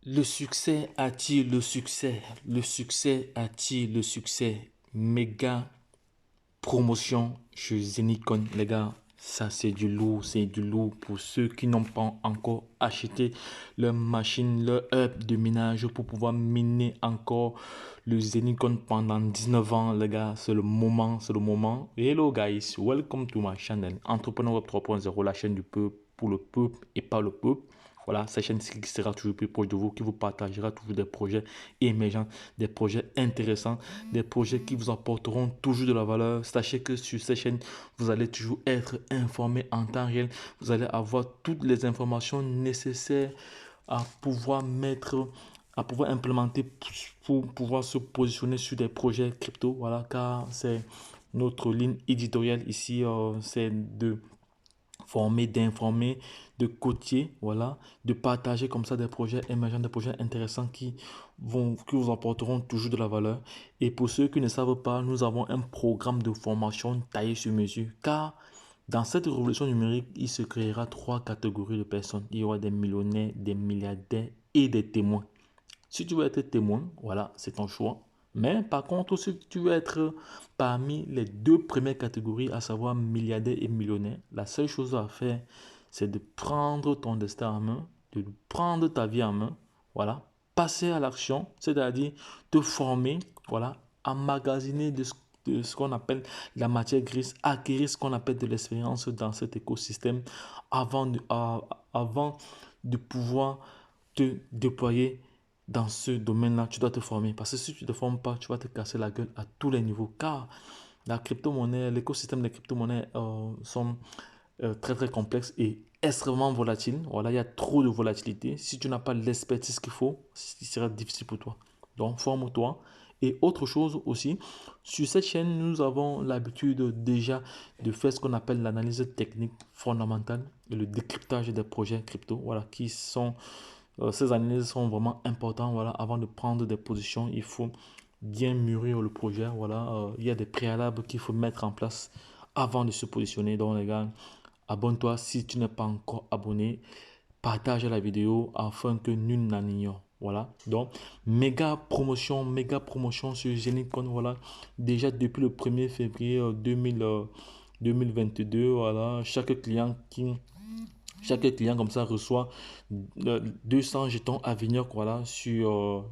Le succès attire le succès. Le succès attire le succès. Méga promotion chez Zenicon, les gars. Ça, c'est du lourd. C'est du lourd pour ceux qui n'ont pas encore acheté leur machine, leur hub de minage pour pouvoir miner encore le Zenicon pendant 19 ans, les gars. C'est le moment. C'est le moment. Hello, guys. Welcome to my channel. Entrepreneur Web 3.0, la chaîne du peuple, pour le peuple et par le peuple. Voilà, cette chaîne qui sera toujours plus proche de vous, qui vous partagera toujours des projets émergents, des projets intéressants, des projets qui vous apporteront toujours de la valeur. Sachez que sur cette chaîne, vous allez toujours être informé en temps réel. Vous allez avoir toutes les informations nécessaires à pouvoir implémenter pour pouvoir se positionner sur des projets crypto. Voilà, car c'est notre ligne éditoriale ici, c'est de former, d'informer, de coacher, voilà, de partager comme ça des projets émergents, des projets intéressants qui vous apporteront toujours de la valeur. Et pour ceux qui ne savent pas, nous avons un programme de formation taillé sur mesure, car dans cette révolution numérique, il se créera trois catégories de personnes. Il y aura des millionnaires, des milliardaires et des témoins. Si tu veux être témoin, voilà, c'est ton choix. Mais par contre, si tu veux être parmi les deux premières catégories, à savoir milliardaire et millionnaire, la seule chose à faire, c'est de prendre ton destin en main, de prendre ta vie en main, voilà, passer à l'action, c'est-à-dire te former, voilà, emmagasiner de ce qu'on appelle la matière grise, acquérir ce qu'on appelle de l'expérience dans cet écosystème avant de pouvoir te déployer dans ce domaine-là. Tu dois te former parce que si tu ne te formes pas, tu vas te casser la gueule à tous les niveaux, car la crypto-monnaie, l'écosystème des crypto-monnaies sont très très complexes et extrêmement volatiles. Voilà, il y a trop de volatilité. Si tu n'as pas l'expertise qu'il faut, il sera difficile pour toi. Donc, forme-toi. Et autre chose aussi, sur cette chaîne, nous avons l'habitude déjà de faire ce qu'on appelle l'analyse technique fondamentale et le décryptage des projets crypto, voilà, qui sont ces analyses sont vraiment importantes. Voilà, avant de prendre des positions, il faut bien mûrir le projet. Voilà, il y a des préalables qu'il faut mettre en place avant de se positionner. Donc, les gars, abonne-toi si tu n'es pas encore abonné. Partage la vidéo afin que nul n'en ignore. Voilà, donc méga promotion sur Genicon. Voilà, déjà depuis le 1er février 2022, voilà, chaque client comme ça reçoit 200 jetons à venir, voilà, sur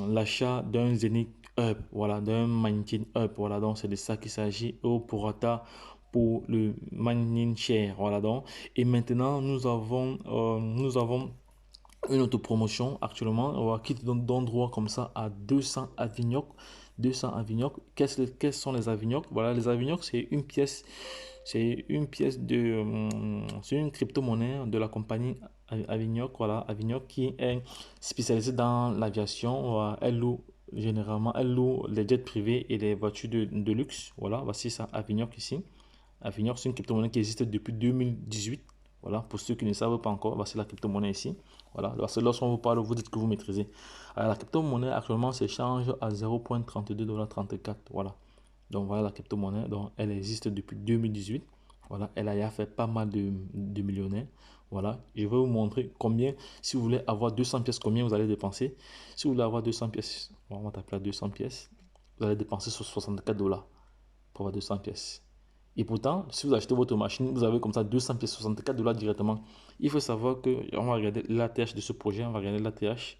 l'achat d'un Zenith Hub, voilà, d'un Mining Hub, voilà, donc c'est de ça qu'il s'agit au prorata pour le mining share, voilà, donc. Et maintenant nous avons une autopromotion actuellement qui te donne droit comme ça à 200 Avignoc. 200 Avignoc. Quels sont les Avignoc? Voilà, les Avignoc, c'est une crypto-monnaie de la compagnie Avignoc, voilà, Avignoc qui est spécialisée dans l'aviation. Voilà, elle loue les jets privés et les voitures de luxe. Voilà, voici ça, Avignoc ici. Avignoc, c'est une crypto-monnaie qui existe depuis 2018. Voilà, pour ceux qui ne savent pas encore, voici la crypto-monnaie ici. Voilà, parce que lorsqu'on vous parle, vous dites que vous maîtrisez. Alors, la crypto-monnaie actuellement s'échange à 0,3234. Voilà. Donc voilà la crypto-monnaie. Donc elle existe depuis 2018. Voilà, elle a fait pas mal de millionnaires. Voilà, je vais vous montrer combien, si vous voulez avoir 200 pièces, combien vous allez dépenser. Si vous voulez avoir 200 pièces, on va taper à 200 pièces, vous allez dépenser sur 64 dollars pour avoir 200 pièces. Et pourtant, si vous achetez votre machine, vous avez comme ça 200 pièces, 64 dollars directement. Il faut savoir que, on va regarder l'ATH de ce projet, on va regarder l'ATH.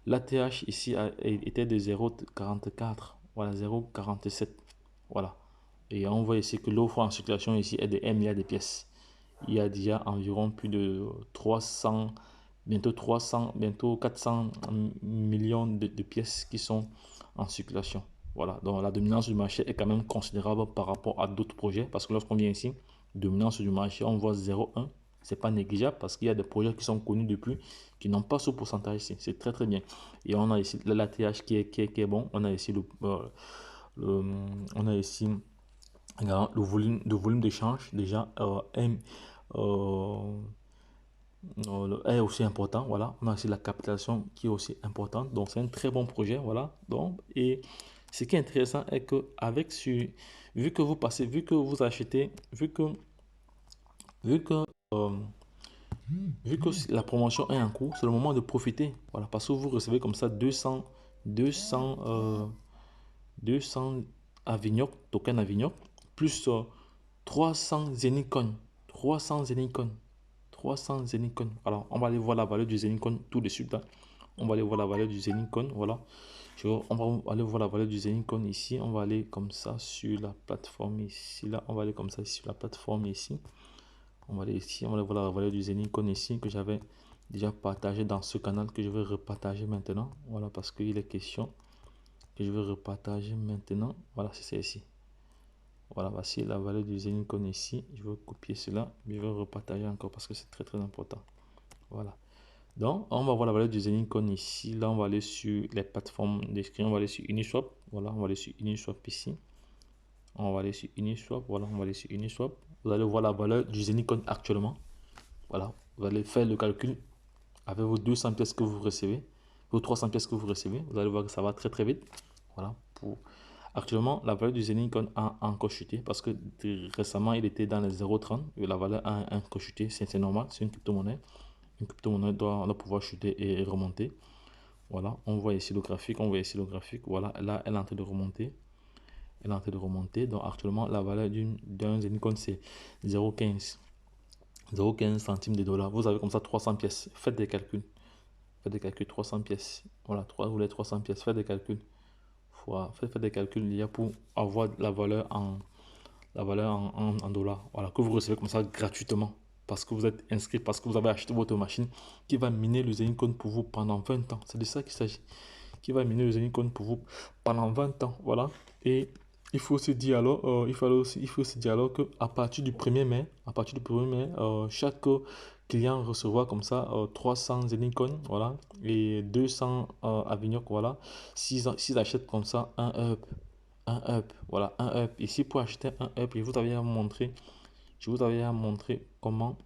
L'ATH ici était de 0,44, voilà, 0,47, voilà. Et on voit ici que l'offre en circulation ici est de 1 milliard de pièces. Il y a déjà environ plus de 300, bientôt 400 millions de pièces qui sont en circulation. Voilà, donc la dominance du marché est quand même considérable par rapport à d'autres projets parce que lorsqu'on vient ici, dominance du marché, on voit 0,1. C'est pas négligeable parce qu'il y a des projets qui sont connus depuis qui n'ont pas ce pourcentage ici. C'est très très bien. Et on a ici l'ATH qui est bon. On a ici on a ici le volume d'échange déjà euh, est aussi important. Voilà, on a aussi la capitalisation qui est aussi importante. Donc c'est un très bon projet. Voilà. Donc et ce qui est intéressant est que vu que vous achetez, vu que vu que la promotion est en cours, c'est le moment de profiter. Voilà, parce que vous recevez comme ça 200 Avignoc, token Avignoc, plus 300 Zenicon. 300 Zenicon. 300 Zenicon. Alors, on va aller voir la valeur du Zenicon tout de suite, là. On va aller voir la valeur du Zenicon. Voilà. On va aller voir la valeur du Zenicon ici. On va aller comme ça sur la plateforme ici. Là, on va aller comme ça sur la plateforme ici. On va aller ici. On va aller voir la valeur du Zenicon ici que j'avais déjà partagé dans ce canal que je vais repartager maintenant. Voilà, parce qu'il est question que je vais repartager maintenant. Voilà, c'est ça ici. Voilà, voici la valeur du Zenicon ici. Je vais copier cela. Je vais repartager encore parce que c'est très important. Voilà. Donc, on va voir la valeur du Zenicon ici. Là, on va aller sur les plateformes d'écrire. On va aller sur Uniswap. Voilà, on va aller sur Uniswap ici. On va aller sur Uniswap. Voilà, on va aller sur Uniswap. Vous allez voir la valeur du Zenicon actuellement. Voilà, vous allez faire le calcul avec vos 200 pièces que vous recevez, vos 300 pièces que vous recevez. Vous allez voir que ça va très vite. Voilà, actuellement, la valeur du Zenicon a encore chuté parce que récemment, il était dans les 0,30 et la valeur a encore chuté. C'est normal, c'est une crypto-monnaie. Une crypto-monnaie doit pouvoir chuter et remonter. Voilà, on voit ici le graphique, on voit ici le graphique. Voilà, là, elle est en train de remonter. Elle est en train de remonter. Donc, actuellement, la valeur d'un Zenicon, c'est 0,15. 0,15 centimes de dollars. Vous avez comme ça 300 pièces. Faites des calculs. Faites des calculs, 300 pièces. Voilà, vous voulez 300 pièces. Faites des calculs. Faites des calculs il y a pour avoir la valeur en dollars. Voilà, que vous recevez comme ça gratuitement. Parce que vous êtes inscrit, parce que vous avez acheté votre machine qui va miner le Zenicon pour vous pendant 20 ans. C'est de ça qu'il s'agit. Qui va miner le Zenicon pour vous pendant 20 ans. Voilà. Et il faut se dire alors, il faut se dire alors que à partir du 1er mai, chaque client recevra comme ça 300 Zenicon, voilà, et 200 Avignoc, voilà. S'ils achètent comme ça un up, voilà, un up. Ici pour acheter un up, je vous avais montré comment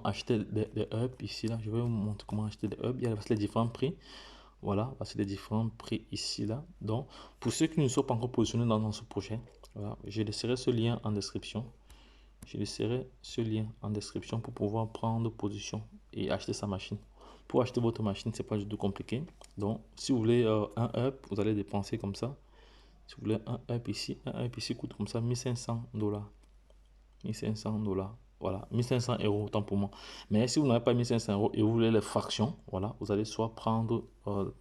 acheter des up ici là. Je vais vous montrer comment acheter des up. Il y a les différents prix. Voilà, c'est les différents prix ici, là. Donc, pour ceux qui ne sont pas encore positionnés dans ce projet, voilà, je laisserai ce lien en description. Je laisserai ce lien en description pour pouvoir prendre position et acheter sa machine. Pour acheter votre machine, c'est pas du tout compliqué. Donc, si vous voulez un up, vous allez dépenser comme ça. Si vous voulez un up ici coûte comme ça 1500 dollars. 1500 dollars. Voilà, 1500 euros, autant pour moi. Mais si vous n'avez pas 1500 euros et vous voulez les fractions, voilà, vous allez soit prendre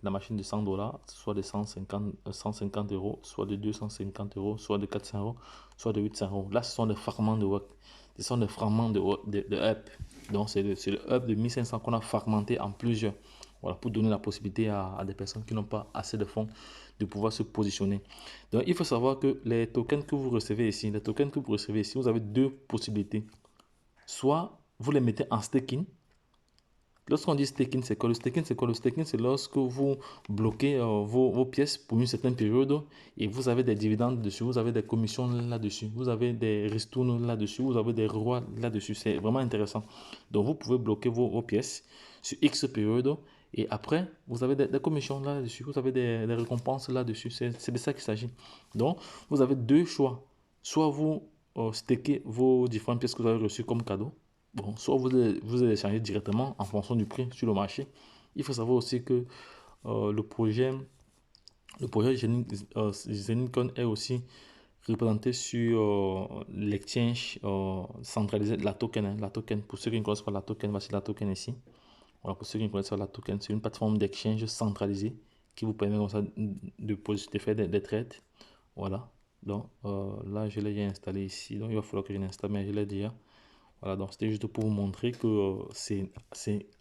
la machine de 100 dollars, soit de 150 euros, soit de 250 euros, soit de 400 euros, soit de 800 euros. Là, ce sont des fragments de work. Ce sont des fragments de up. Donc, c'est le up de 1500 qu'on a fragmenté en plusieurs. Voilà, pour donner la possibilité à des personnes qui n'ont pas assez de fonds de pouvoir se positionner. Donc, il faut savoir que les tokens que vous recevez ici, vous avez deux possibilités. Soit vous les mettez en staking. Lorsqu'on dit staking, c'est quoi le staking? C'est quoi le staking? C'est lorsque vous bloquez vos pièces pour une certaine période et vous avez des dividendes dessus, vous avez des commissions là-dessus, vous avez des ristournes là-dessus, vous avez des rewards là-dessus. C'est vraiment intéressant. Donc, vous pouvez bloquer vos pièces sur X période et après, vous avez des commissions là-dessus, vous avez des récompenses là-dessus. C'est de ça qu'il s'agit. Donc, vous avez deux choix. Soit vous stakez vos différentes pièces que vous avez reçues comme cadeau. Bon, soit vous les échangez directement en fonction du prix sur le marché. Il faut savoir aussi que le projet Zenicon est aussi représenté sur l'exchange centralisé de la token. La token, pour ceux qui ne connaissent pas la token, voici la token ici. Voilà, pour ceux qui ne connaissent pas la token, c'est une plateforme d'exchange centralisée qui vous permet comme ça de faire des trades. Voilà. Donc là, je l'ai installé ici. Donc il va falloir que je l'installe, mais je l'ai déjà. Voilà, donc c'était juste pour vous montrer que c'est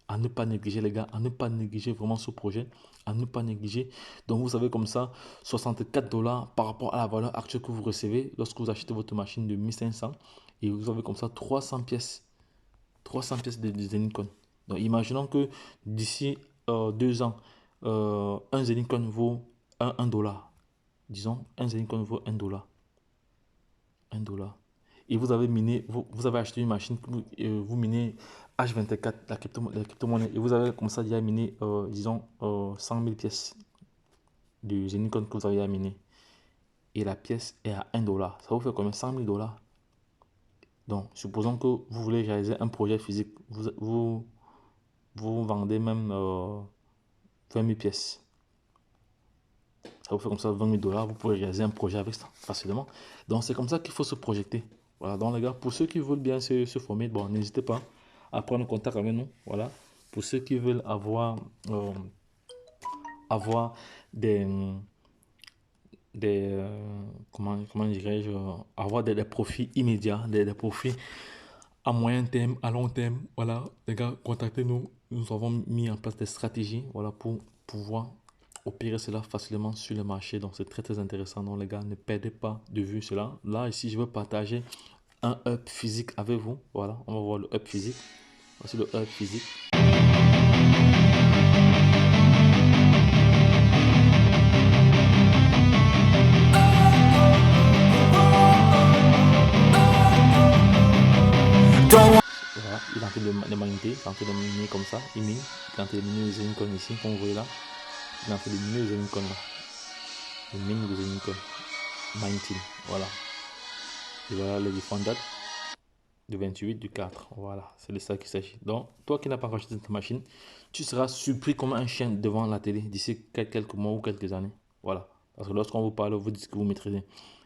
à ne pas négliger, les gars, à ne pas négliger vraiment ce projet, à ne pas négliger. Donc vous avez comme ça 64 dollars par rapport à la valeur actuelle que vous recevez lorsque vous achetez votre machine de 1500 et vous avez comme ça 300 pièces de Zenicon. Donc imaginons que d'ici 2 ans, un Zenicon vaut 1 dollar. Disons, un Zenicon vaut 1 dollar. 1 dollar. Et vous avez miné, vous avez acheté une machine, vous minez H24, la crypto-monnaie, et vous avez comme ça déjà miné, disons, 100 000 pièces du Zenicon que vous avez à miner. Et la pièce est à 1 dollar. Ça vous fait combien? 100 000 dollars. Donc, supposons que vous voulez réaliser un projet physique. Vous vendez même 20 000 pièces. Ça vous fait comme ça 20 000 dollars. Vous pouvez réaliser un projet avec ça facilement. Donc, c'est comme ça qu'il faut se projeter. Voilà. Donc, les gars, pour ceux qui veulent bien se former, bon, n'hésitez pas à prendre contact avec nous. Voilà. Pour ceux qui veulent avoir des, comment dirais-je, avoir des profits immédiats, des profits à moyen terme, à long terme. Voilà, les gars, contactez-nous. Nous avons mis en place des stratégies, voilà, pour pouvoir opérer cela facilement sur le marché. Donc, c'est très, très intéressant. Donc, les gars, ne perdez pas de vue cela. Là, ici, je veux partager un up physique avec vous. Voilà, on va voir le up physique. Voici le up physique. Voilà, il est en train de magnéter, il est en train de miner comme ça, il mine, il est en train de miner les unicorns ici, comme vous voyez là, il est en train de miner les unicorns là, il mine les unicorns, 19, voilà, et voilà les différentes dates, du 28, du 4, voilà, c'est de ça qu'il s'agit. Donc, toi qui n'as pas racheté ta machine, tu seras surpris comme un chien devant la télé d'ici quelques mois ou quelques années, voilà, parce que lorsqu'on vous parle, vous dites que vous maîtrisez,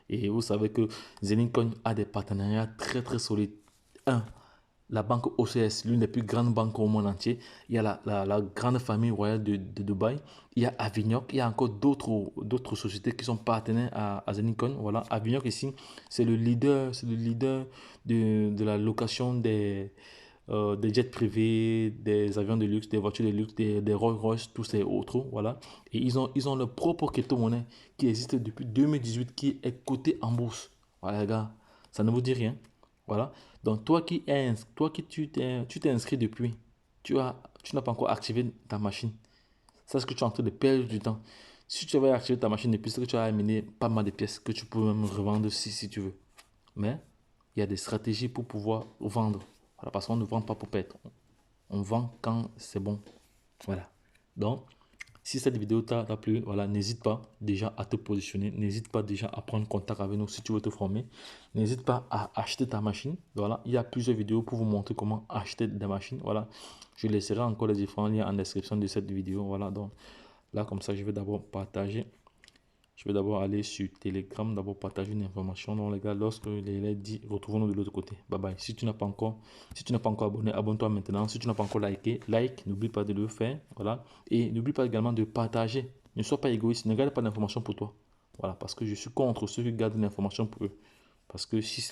et vous savez que Zenitcoin a des partenariats très très solides. La banque OCS, l'une des plus grandes banques au monde entier. Il y a la grande famille royale de Dubaï. Il y a Avignoc. Il y a encore d'autres sociétés qui sont partenaires à Zenitcoin. Voilà, Avignoc ici, c'est le leader de la location des jets privés, des avions de luxe, des voitures de luxe, des Rolls-Royce, tous ces autres. Voilà. Et ils ont leur propre crypto-monnaie qui existe depuis 2018, qui est cotée en bourse. Voilà, les gars, ça ne vous dit rien. Voilà. Donc, tu t'es inscrit depuis, tu n'as pas encore activé ta machine. C'est ce que tu es en train de perdre du temps. Si tu avais activé ta machine depuis, c'est que tu as amené pas mal de pièces que tu peux même revendre si tu veux. Mais il y a des stratégies pour pouvoir vendre. Voilà, parce qu'on ne vend pas pour perdre. On vend quand c'est bon. Voilà. Donc, si cette vidéo t'a plu, voilà, n'hésite pas déjà à te positionner. N'hésite pas déjà à prendre contact avec nous si tu veux te former. N'hésite pas à acheter ta machine. Voilà, il y a plusieurs vidéos pour vous montrer comment acheter des machines. Voilà, je laisserai encore les différents liens en description de cette vidéo. Voilà, donc là, comme ça, je vais d'abord partager. Je vais d'abord aller sur Telegram, d'abord partager une information. Donc les gars, lorsque les dit, retrouvons-nous de l'autre côté. Bye bye. Si tu n'as pas encore abonné, abonne-toi maintenant. Si tu n'as pas encore liké, n'oublie pas de le faire. Voilà. Et n'oublie pas également de partager. Ne sois pas égoïste, ne garde pas d'informations pour toi. Voilà, parce que je suis contre ceux qui gardent l'information pour eux. Parce que si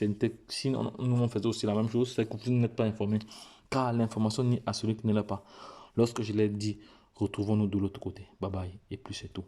nous on faisait aussi la même chose, c'est que vous n'êtes pas informé. Car l'information n'est à celui qui ne l'a pas. Lorsque je l'ai dit, retrouvons-nous de l'autre côté. Bye bye. Et plus c'est tout.